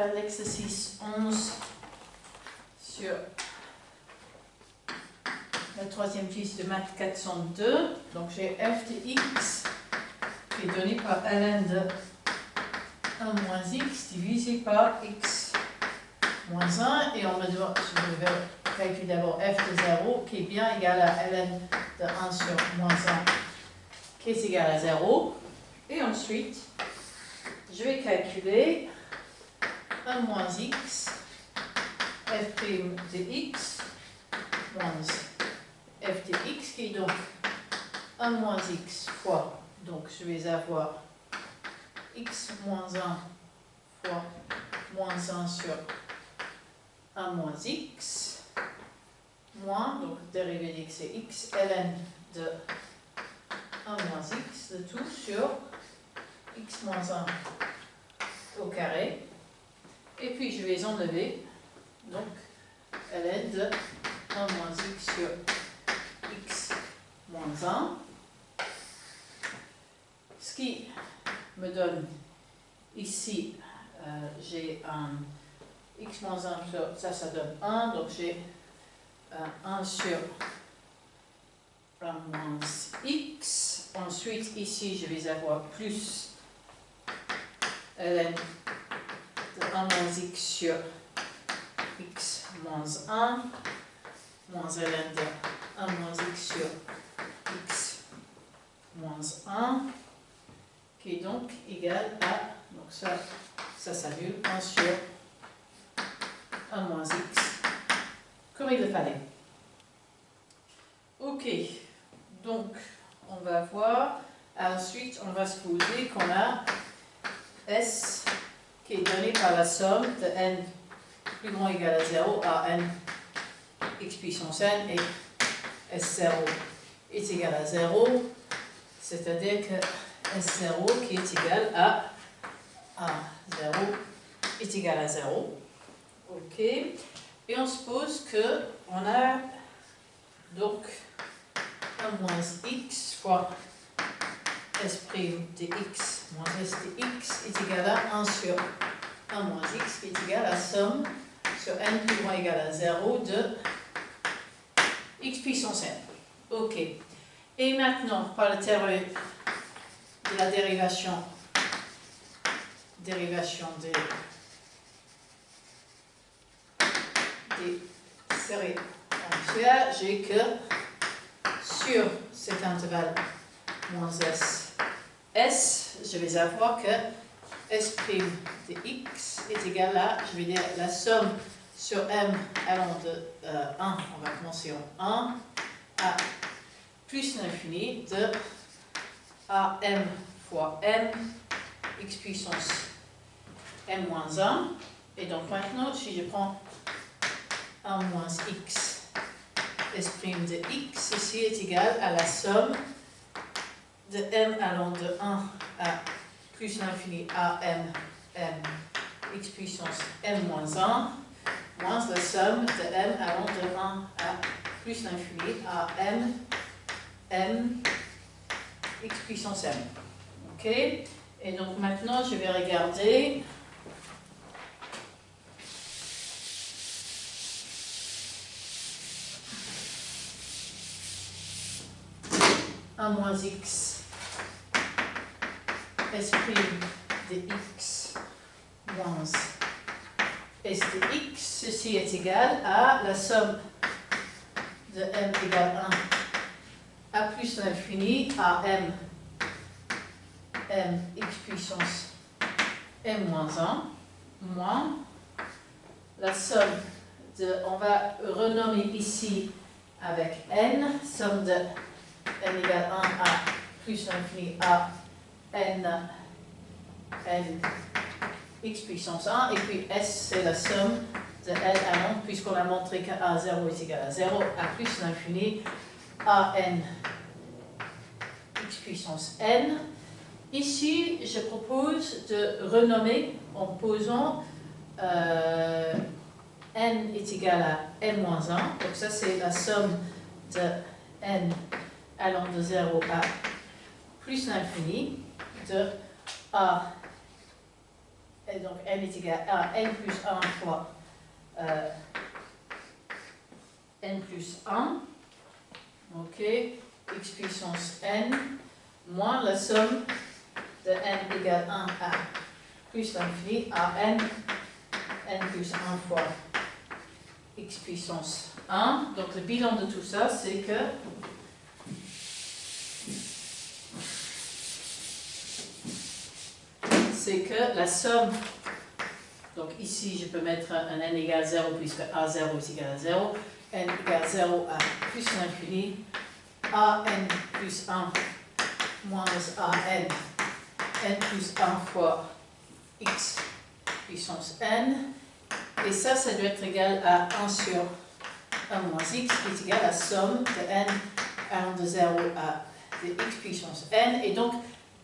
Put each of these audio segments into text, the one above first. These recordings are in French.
faire l'exercice 11 sur la troisième fiche de maths 402. Donc j'ai f de x qui est donné par ln de 1 moins x divisé par x moins 1. Et on me doit, je vais calculer d'abord f de 0 qui est bien égal à ln de 1 sur moins 1 qui est égal à 0. Et ensuite, je vais calculer 1 moins x, f' de x, moins f de x, qui est donc 1 moins x fois, donc je vais avoir x moins 1 fois moins 1 sur 1 moins x, moins, donc dérivée d'x c'est x, ln de 1 moins x, de tout sur x moins 1 au carré. Et puis je vais enlever donc ln de 1 moins x sur x moins 1. Ce qui me donne ici, j'ai un x moins 1 sur ça donne 1. Donc j'ai 1 sur 1 moins x. Ensuite ici je vais avoir plus ln de 1 moins x sur x moins 1, moins ln de 1 moins x sur x moins 1, qui est donc égal à, donc ça s'annule, 1 sur 1 moins x, comme il le fallait. Ok, donc on va voir, ensuite on va supposer qu'on a S qui est donné par la somme de n plus grand ou égal à 0 à n x puissance n et S0 est égal à 0, c'est-à-dire que S0 qui est égal à 0 est égal à 0. Ok. Et on suppose qu'on a donc 1 moins x fois S' de x moins S de x est égal à 1 sur 1 moins x qui est égal à la somme sur n plus grand ou égal à 0 de x puissance n. Ok. Et maintenant, par le théorème de la dérivation des séries entières, j'ai que sur cet intervalle moins s, je vais avoir que S' de x est égal à, je vais dire, la somme sur m allant de 1, on va commencer en 1, à plus l'infini de am fois m, x puissance m moins 1. Et donc maintenant, si je prends 1 moins x, S' de x, ici est égal à la somme de m allant de 1 à plus l'infini à m x puissance m moins 1, moins la somme de m allant de 1 à plus l'infini à m x puissance m. Ok. Et donc maintenant je vais regarder moins x S' de x moins S de x, ceci est égal à la somme de m égale 1 à plus l'infini à m x puissance m moins 1 moins la somme de, on va renommer ici avec n, somme de n égale 1 à plus l'infini à n x puissance 1, et puis s c'est la somme de n allant, puisqu'on a montré que a0 est égal à 0, à plus l'infini à n x puissance n. Ici, je propose de renommer en posant n est égal à n moins 1, donc ça c'est la somme de n allant de 0 à plus l'infini de a Et donc n est égal à n plus 1 fois n plus 1, ok, x puissance n, moins la somme de n égale 1 à plus l'infini à n plus 1 fois x puissance 1. Donc le bilan de tout ça, c'est que la somme, donc ici je peux mettre un n égale 0 puisque a0 est égal à 0, n égale 0 à plus l'infini, a n plus 1 moins a n plus 1 fois x puissance n, et ça doit être égal à 1 sur 1 moins x, qui est égal à la somme de n allant de 0 à de x puissance n, et donc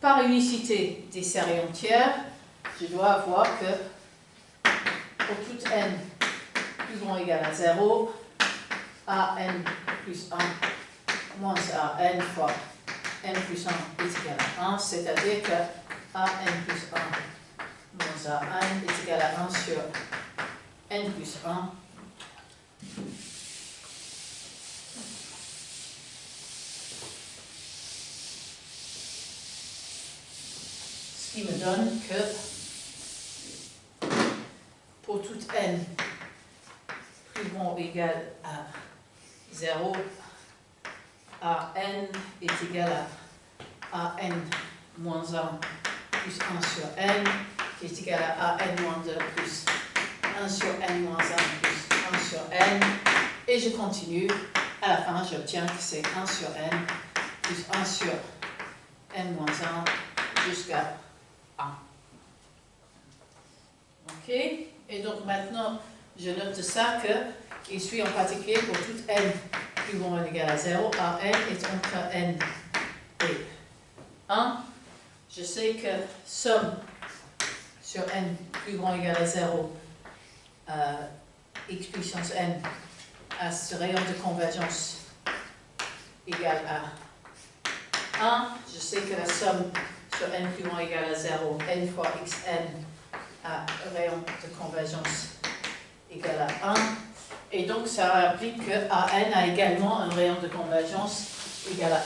par unicité des séries entières, je dois avoir que pour toute n plus grand ou égal à 0, a n plus 1 moins a n fois n plus 1 est égal à 1, c'est-à-dire que a n plus 1 moins a n est égal à 1 sur n plus 1. Ce qui me donne que pour toute n plus grand ou égal à 0, a n est égal à n moins 1 plus 1 sur n, qui est égal à n moins 2 plus 1 sur n moins 1 plus 1 sur n, et je continue. À la fin, j'obtiens que c'est 1 sur n plus 1 sur n moins 1 jusqu'à 1. Ok? Et donc maintenant, je note de ça qu'il suit en particulier pour toute n plus grand ou égal à 0, a n est entre n et 1. Je sais que somme sur n plus grand ou égal à 0, x puissance n, à ce rayon de convergence égale à 1. Je sais que la somme sur n plus grand ou égal à 0, n fois xn, à rayon de convergence égale à 1. Et donc ça implique que AN a également un rayon de convergence égal à 1.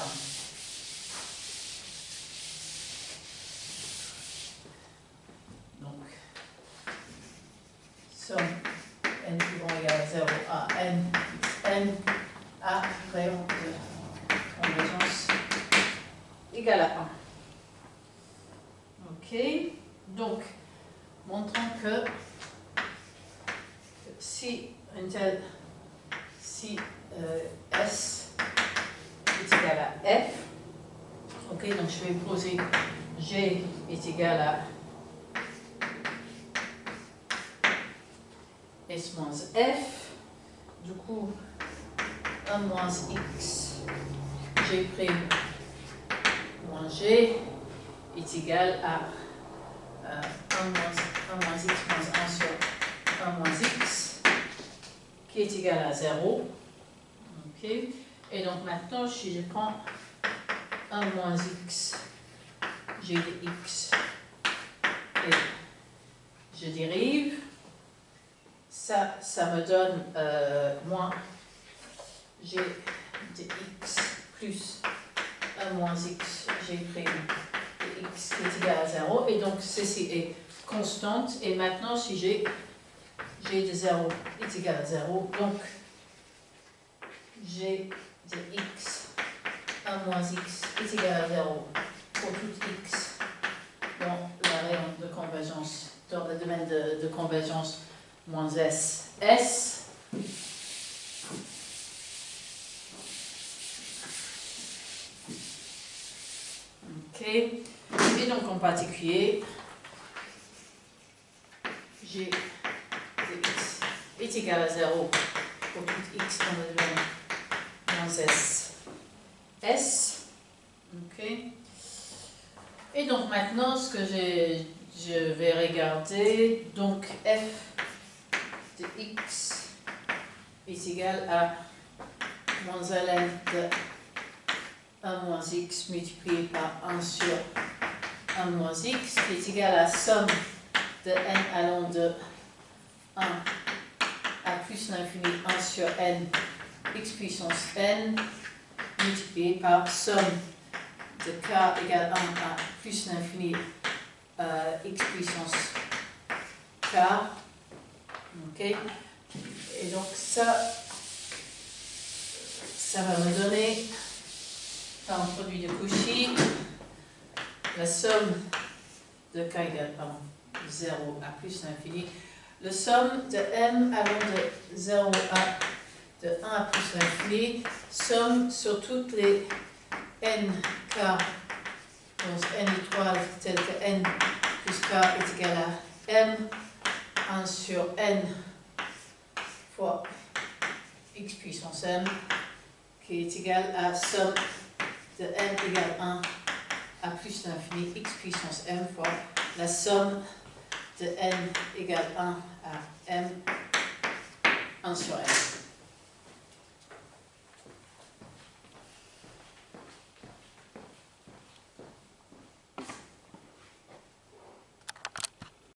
Donc, somme n plus grand ou égal à 0 à n à rayon de convergence égal à 1. Ok, donc montrons que si S est égal à F, ok, donc je vais poser G est égal à S moins F, du coup 1 moins X, G' moins G est égal à 1 moins X moins 1 sur 1 moins X, qui est égal à 0. Ok. Et donc maintenant, si je prends 1 moins x, g de x, et je dérive, ça me donne moins g de x plus 1 moins x, g' de x, qui est égal à 0. Et donc ceci est constante. Et maintenant, si g de 0 est égal à 0, donc g de x 1 moins x est égal à 0 pour tout x dans le rayon de convergence, dans le domaine de convergence moins s. Ok, et donc en particulier, g de x est égal à 0 pour tout x dans le domaine moins s. Ok. Et donc maintenant, ce que je vais regarder, donc f de x est égal à moins ln de 1 moins x multiplié par 1 sur 1 moins x, qui est égal à la somme de n allant de 1 à plus l'infini 1 sur n x puissance n multiplié par somme de k égale 1 à plus l'infini x puissance k. Ok. Et donc ça va me donner, par un produit de Cauchy, la somme de k égale 0 à plus l'infini, la somme de m allant de 0 à de 1 à plus l'infini, somme sur toutes les n k, donc n étoiles telles que n plus k est égal à m 1 sur n fois x puissance m, qui est égal à somme de n égale 1 à plus l'infini x puissance m fois la somme de n égale 1 à m 1 sur m.